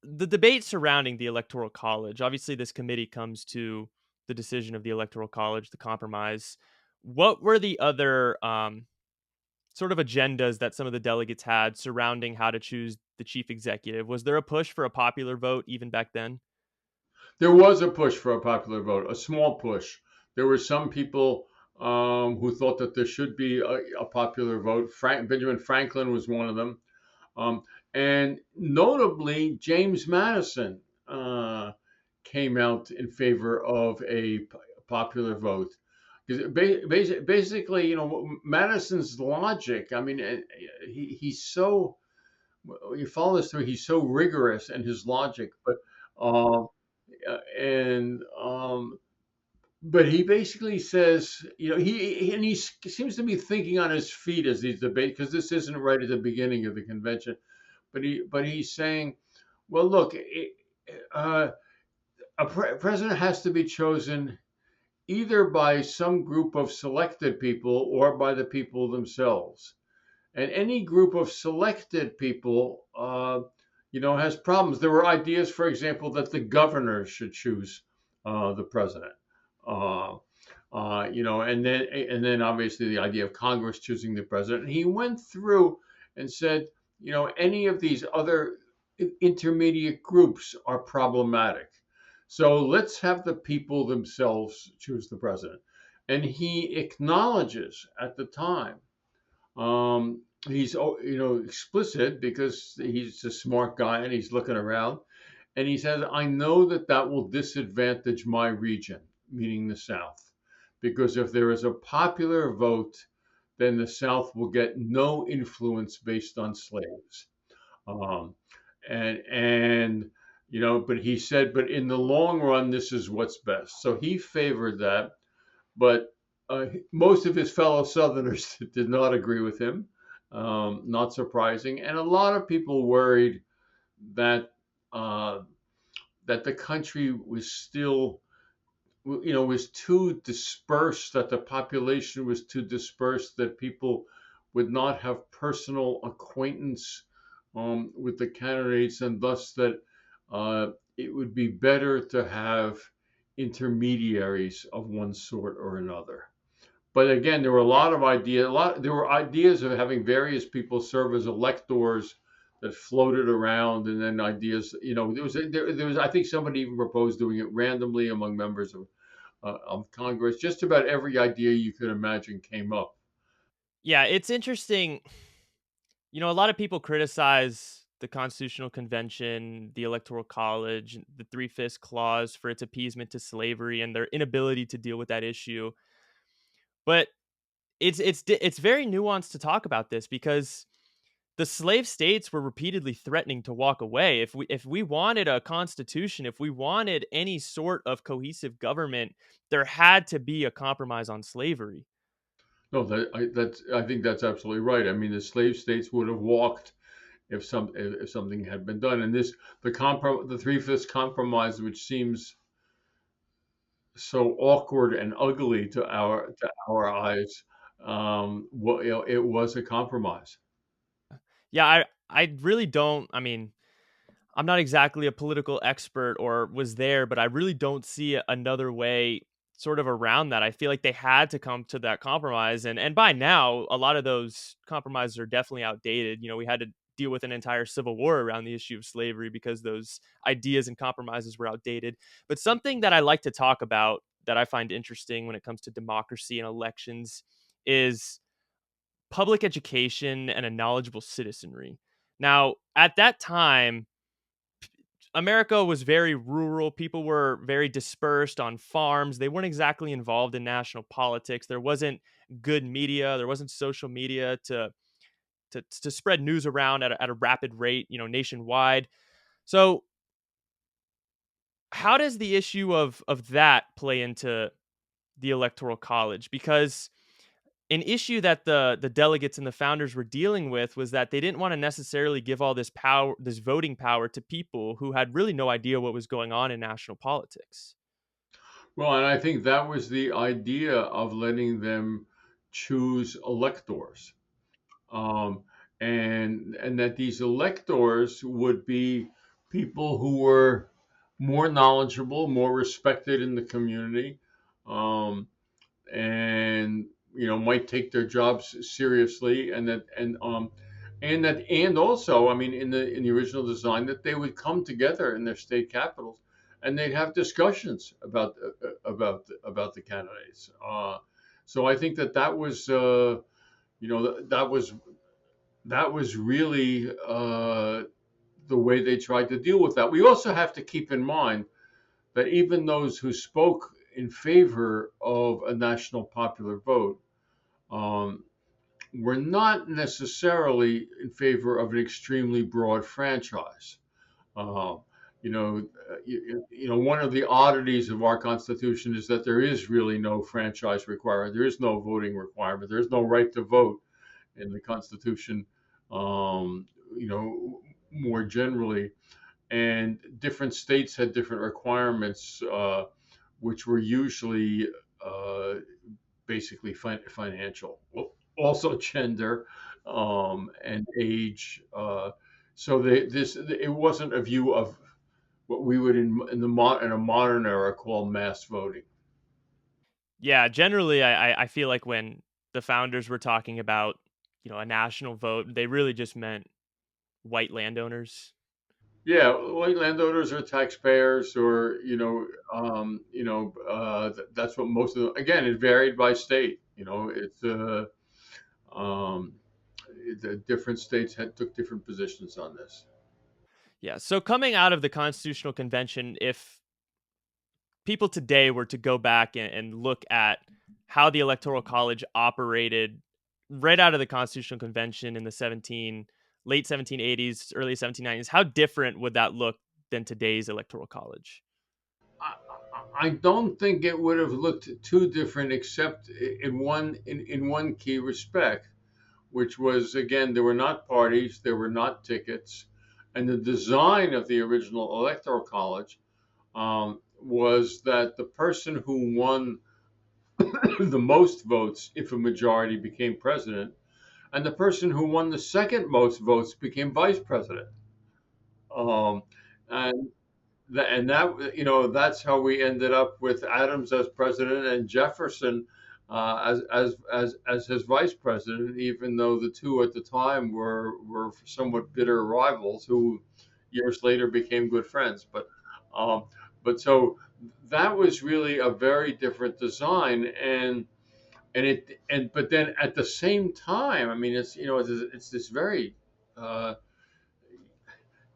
the debate surrounding the Electoral College, obviously, this committee comes to the decision of the Electoral College, the compromise. What were the other sort of agendas that some of the delegates had surrounding how to choose the chief executive? Was there a push for a popular vote even back then? There was a push for a popular vote, a small push. There were some people who thought that there should be a popular vote. Benjamin Franklin was one of them. Um, and notably, James Madison came out in favor of a popular vote. Because basically, Madison's logic, I mean, he's so, you follow this through, he's so rigorous in his logic, uh, and but he basically says, he seems to be thinking on his feet as these debate, because this isn't right at the beginning of the convention, but he's saying, well, look, uh, president has to be chosen either by some group of selected people or by the people themselves. And any group of selected people, has problems. There were ideas, for example, that the governor should choose the president. Uh, and then obviously the idea of Congress choosing the president. And he went through and said, any of these other intermediate groups are problematic. So let's have the people themselves choose the president. And he acknowledges at the time, he's explicit because he's a smart guy and he's looking around, and he says, I know that that will disadvantage my region, meaning the South, because if there is a popular vote, then the South will get no influence based on slaves. Um, and but he said, but in the long run, this is what's best. So he favored that, but most of his fellow Southerners did not agree with him. Not surprising, and a lot of people worried that uh, that the country was still, was too dispersed, that the population was too dispersed, that people would not have personal acquaintance with the candidates, and thus that it would be better to have intermediaries of one sort or another. But again, there were a lot of ideas. There were ideas of having various people serve as electors that floated around, and then ideas. There was. I think somebody even proposed doing it randomly among members of Congress. Just about every idea you could imagine came up. Yeah, it's interesting. A lot of people criticize the Constitutional Convention, the Electoral College, the Three-Fifths Clause for its appeasement to slavery and their inability to deal with that issue. But it's very nuanced to talk about this because the slave states were repeatedly threatening to walk away. If we wanted a constitution, if we wanted any sort of cohesive government, there had to be a compromise on slavery. No, I think that's absolutely right. I mean, the slave states would have walked if something had been done. And the three-fifths compromise, which seems so awkward and ugly to our eyes, it was a compromise. Yeah, I really don't. I mean, I'm not exactly a political expert or was there, but I really don't see another way sort of around that. I feel like they had to come to that compromise, and by now a lot of those compromises are definitely outdated. We had to deal with an entire civil war around the issue of slavery because those ideas and compromises were outdated. But something that I like to talk about that I find interesting when it comes to democracy and elections is public education and a knowledgeable citizenry. Now, at that time, America was very rural. People were very dispersed on farms. They weren't exactly involved in national politics. There wasn't good media. There wasn't social media to spread news around at a rapid rate, nationwide. So, how does the issue of that play into the electoral college? Because an issue that the delegates and the founders were dealing with was that they didn't want to necessarily give all this power, this voting power, to people who had really no idea what was going on in national politics. Well, and I think that was the idea of letting them choose electors, um, and that these electors would be people who were more knowledgeable, more respected in the community, um, and might take their jobs seriously, and also, I mean, in the original design, that they would come together in their state capitals and they'd have discussions about the candidates. So I think that was that was really the way they tried to deal with that. We also have to keep in mind that even those who spoke in favor of a national popular vote um, were not necessarily in favor of an extremely broad franchise. Uh, one of the oddities of our Constitution is that there is really no franchise requirement. There is no voting requirement. There is no right to vote in the Constitution. Um, you know, More generally, and different states had different requirements, which were usually uh, basically financial, also gender, and age. So it wasn't a view of what we would in a modern era call mass voting. Yeah, generally, I feel like when the founders were talking about, a national vote, they really just meant white landowners. Yeah, white landowners or taxpayers, or that's what most of them. Again, it varied by state. Um, the different states took different positions on this. Yeah. So coming out of the Constitutional Convention, if people today were to go back and look at how the Electoral College operated right out of the Constitutional Convention in the late 1780s, early 1790s, how different would that look than today's Electoral College? I, I don't think it would have looked too different, except in one key respect, which was, again, there were not parties, there were not tickets, and the design of the original Electoral College was that the person who won the most votes, if a majority, became president, and the person who won the second most votes became vice president. Um, and that's how we ended up with Adams as president and Jefferson as his vice president, even though the two at the time were somewhat bitter rivals who years later became good friends. Um, so that was really a very different design, but then at the same time, I mean, it's this very uh,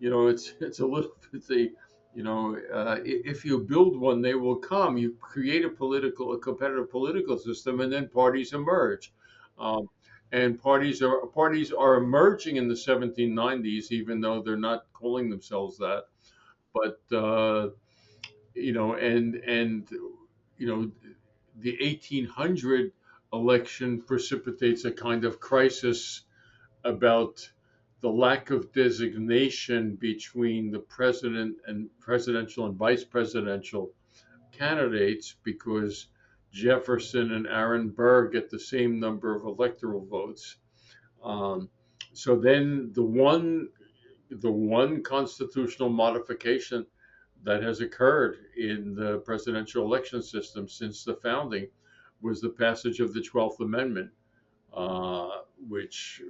it's a little bit if you build one, they will come. You create a competitive political system, and then parties emerge. Um, and parties are emerging in the 1790s, even though they're not calling themselves that. But and you know, the 1800 election precipitates a kind of crisis about the lack of designation between the president and presidential and vice presidential candidates, because Jefferson and Aaron Burr get the same number of electoral votes. Um, so then the one constitutional modification that has occurred in the presidential election system since the founding was the passage of the 12th Amendment, which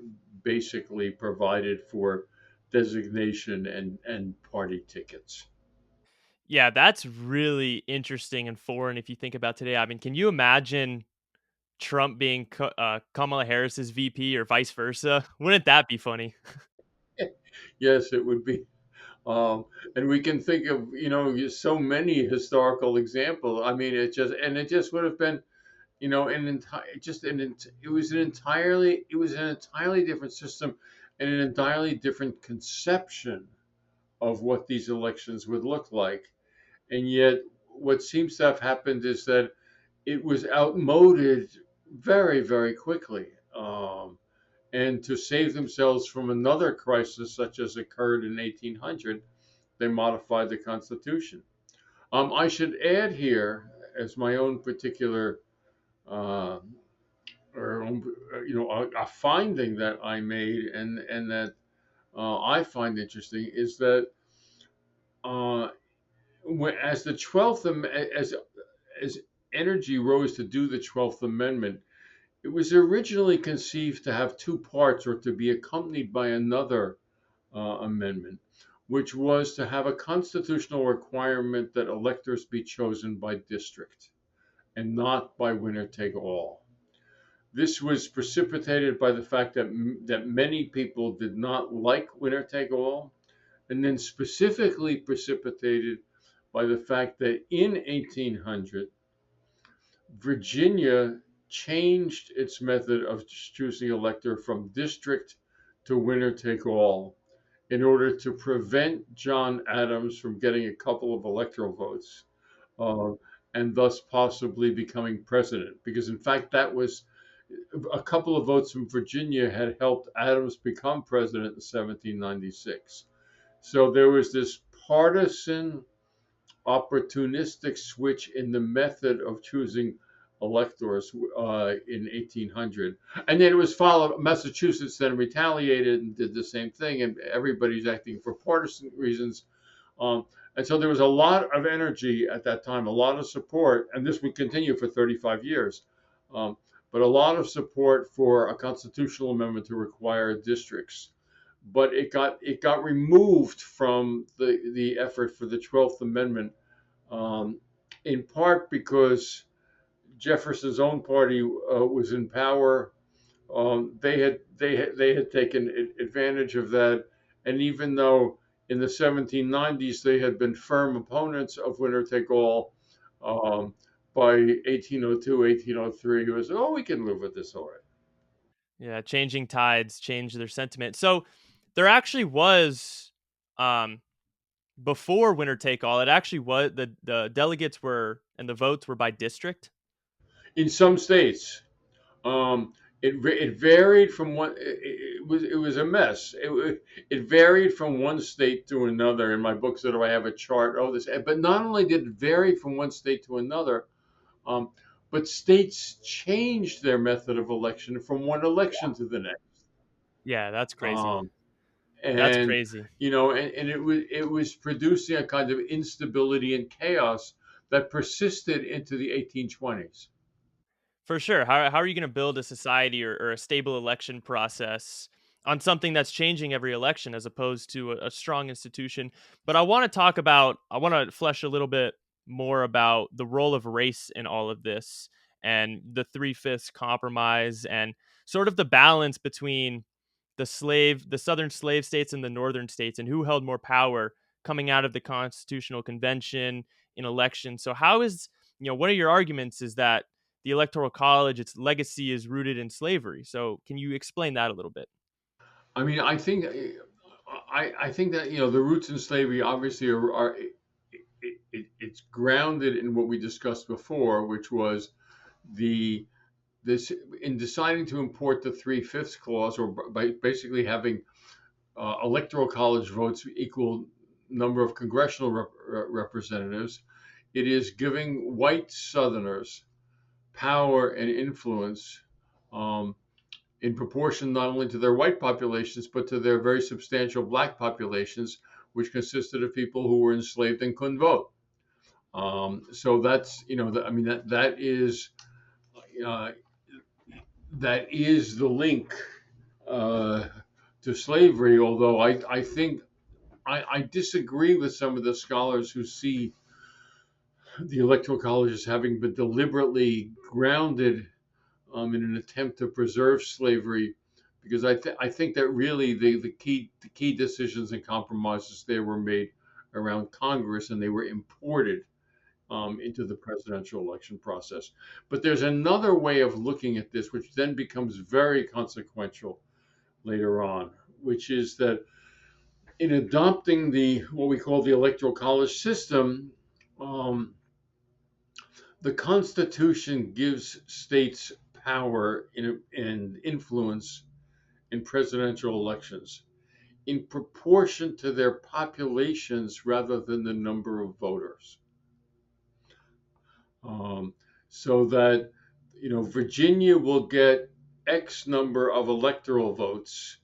basically provided for designation and party tickets. Yeah, that's really interesting and foreign if you think about today. I mean, can you imagine Trump being Kamala Harris's VP or vice versa? Wouldn't that be funny? Yes, it would be. Um, and we can think of so many historical examples. I mean, it just would have been an entire just an ent- it was an entirely different system and an entirely different conception of what these elections would look like. And yet, what seems to have happened is that it was outmoded very, very quickly. And to save themselves from another crisis, such as occurred in 1800, they modified the Constitution. I should add here, as my own particular, uh, or a finding that I made, and that I find interesting, is that uh, as the 12th, as energy rose to do the 12th Amendment, it was originally conceived to have two parts or to be accompanied by another amendment, which was to have a constitutional requirement that electors be chosen by district and not by winner take all. This was precipitated by the fact that many people did not like winner take all, and then specifically precipitated by the fact that in 1800 Virginia changed its method of choosing elector from district to winner take all in order to prevent John Adams from getting a couple of electoral votes uh, and thus possibly becoming president. Because, in fact, that was a couple of votes from Virginia had helped Adams become president in 1796. So there was this partisan opportunistic switch in the method of choosing electors in 1800. And then it was followed, Massachusetts then retaliated and did the same thing, and everybody's acting for partisan reasons. And so there was a lot of energy at that time, a lot of support, and this would continue for 35 years. Um, but a lot of support for a constitutional amendment to require districts, but it got removed from the effort for the 12th Amendment, um, in part because Jefferson's own party was in power. They had taken advantage of that, and even though in the 1790s they had been firm opponents of winner take all, um, by 1802, 1803, it was, oh, we can live with this all right. Yeah, changing tides change their sentiment. So there actually was, um before winner take all, it actually was the delegates were and the votes were by district. In some states, Um, it varied from one. It was a mess. It varied from one state to another. In my book, so do I have a chart of this? But not only did it vary from one state to another, um, but states changed their method of election from one election to the next. Yeah, that's crazy. Um, That's and crazy. and it was producing a kind of instability and chaos that persisted into the 1820s. For sure. How are you going to build a society or a stable election process on something that's changing every election as opposed to a strong institution? But I want to flesh a little bit more about the role of race in all of this and the three-fifths compromise and sort of the balance between the southern slave states and the northern states and who held more power coming out of the Constitutional Convention in elections. So how is, one of your arguments is that the Electoral College, its legacy is rooted in slavery. So, can you explain that a little bit? I mean, I think that the roots in slavery obviously are it's grounded in what we discussed before, which was the this in deciding to import the three-fifths clause, or by basically having electoral college votes equal number of congressional representatives. It is giving white Southerners power and influence, um, in proportion not only to their white populations, but to their very substantial black populations, which consisted of people who were enslaved and couldn't vote. So that's, I mean, uh, that is the link uh, to slavery. Although I think I disagree with some of the scholars who see the Electoral College as having been deliberately grounded, in an attempt to preserve slavery, because I think that really the key decisions and compromises there were made around Congress, and they were imported into the presidential election process. But there's another way of looking at this, which then becomes very consequential later on, which is that in adopting the what we call the Electoral College system, um, the Constitution gives states power and influence in presidential elections in proportion to their populations rather than the number of voters. Um, so that Virginia will get X number of electoral votes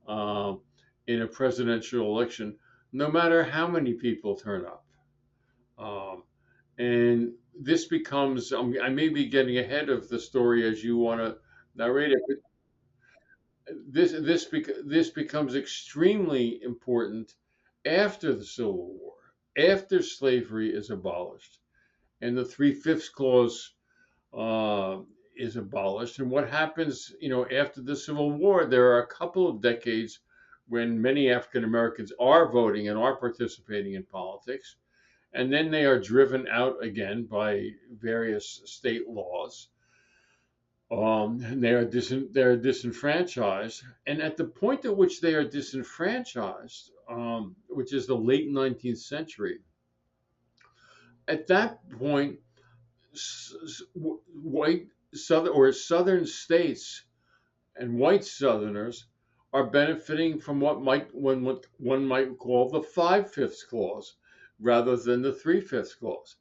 uh, in a presidential election, no matter how many people turn up. Um, and this becomes, I may be getting ahead of the story as you want to narrate it, but this becomes extremely important after the Civil War, after slavery is abolished, and the Three-Fifths Clause uh, is abolished. And what happens, after the Civil War, there are a couple of decades when many African Americans are voting and are participating in politics, and then they are driven out again by various state laws. And they're disenfranchised, and at the point at which they are disenfranchised, which is the late 19th century, at that point, white southern states and white Southerners are benefiting from what one might call the Five-Fifths Clause rather than the Three-Fifths Clause,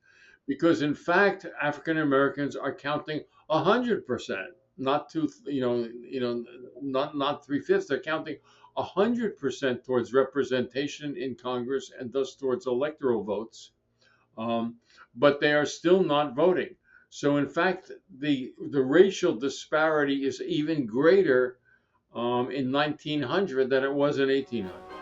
because in fact African Americans are counting 100%, not two, not three-fifths. They're counting 100% towards representation in Congress and thus towards electoral votes, um, but they are still not voting. So in fact, the racial disparity is even greater in 1900 than it was in 1800.